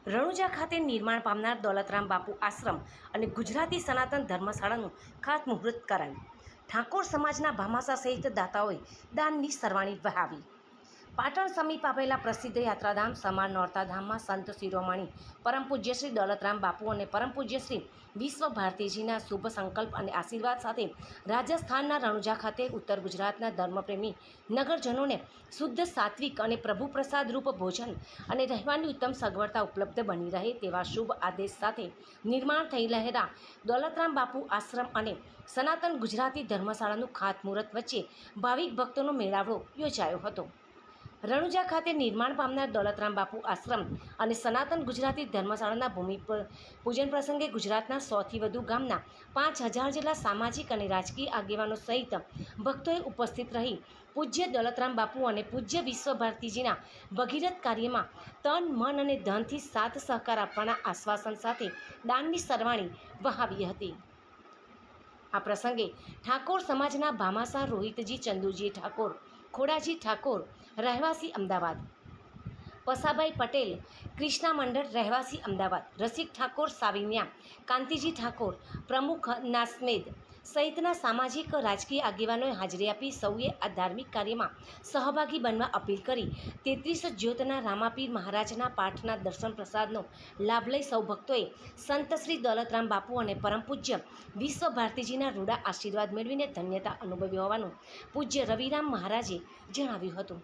રણુજા ખાતે નિર્માણ પામનાર દોલતરામ બાપુ આશ્રમ અને ગુજરાતી સનાતન ધર્મશાળાનું ખાતમુહૂર્ત કરાયું. ઠાકોર સમાજના ભામાસા સહિત દાતાઓએ દાનની સરવાણી વહાવી. પાટણ સમીપ આવેલા પ્રસિદ્ધ યાત્રાધામ સમાર નોરતાધામમાં સંત શિરોમણી પરમ પૂજ્ય શ્રી દોલતરામ બાપુ અને પરમ પૂજ્ય શ્રી વિશ્વ ભારતીજીના શુભ સંકલ્પ અને આશીર્વાદ સાથે રાજસ્થાનના રણુજા ખાતે ઉત્તર ગુજરાતના ધર્મપ્રેમી નગરજનોને શુદ્ધ સાત્વિક અને પ્રભુ પ્રસાદ રૂપ ભોજન અને રહેવાની ઉત્તમ સગવડતા ઉપલબ્ધ બની રહે તેવા શુભ આદેશ સાથે નિર્માણ થઈ રહેલા દોલતરામ બાપુ આશ્રમ અને સનાતન ગુજરાતી ધર્મશાળાનું ખાતમુહૂર્ત વચ્ચે ભાવિક ભક્તોનો મેળાવડો યોજાયો હતો. રણુજા ખાતે નિર્માણ પામનાર દોલતરામ બાપુ આશ્રમ અને સનાતન ગુજરાતી ધર્મશાળાના ભૂમિપૂજન પ્રસંગે ગુજરાતના 100થી વધુ ગામના 5000 જેટલા સામાજિક અને રાજકીય આગેવાનો સહિત ભક્તોએ ઉપસ્થિત રહી પૂજ્ય દોલતરામ બાપુ અને પૂજ્ય વિશ્વ ભારતીજીના ભગીરથ કાર્યમાં તન મન અને ધનથી સાથ સહકાર આપવાના આશ્વાસન સાથે દાનની સરવાણી વહાવી હતી. આ પ્રસંગે ઠાકોર સમાજના ભામાસા રોહિતજી ચંદુજી ઠાકોર, ખોડાજી ઠાકોર રહેવાસી અમદાવાદ, પસાભાઈ પટેલ ક્રિષ્ના મંડળ રહેવાસી અમદાવાદ, રસિક ઠાકોર સાવિન્યા, કાંતિજી ઠાકોર પ્રમુખ નાસ્મેદ સહિતના સામાજિક રાજકીય આગેવાનોએ હાજરી આપી સૌએ આ ધાર્મિક કાર્યમાં સહભાગી બનવા અપીલ કરી 33 જ્યોતના રામાપીર મહારાજના પાઠના દર્શન પ્રસાદનો લાભ લઈ સૌ ભક્તોએ સંત શ્રી દોલતરામ બાપુ અને પરમ પૂજ્ય વિશ્વ ભારતીજીના રૂડા આશીર્વાદ મેળવીને ધન્યતા અનુભવી હોવાનું પૂજ્ય રવિરામ મહારાજે જણાવ્યું હતું.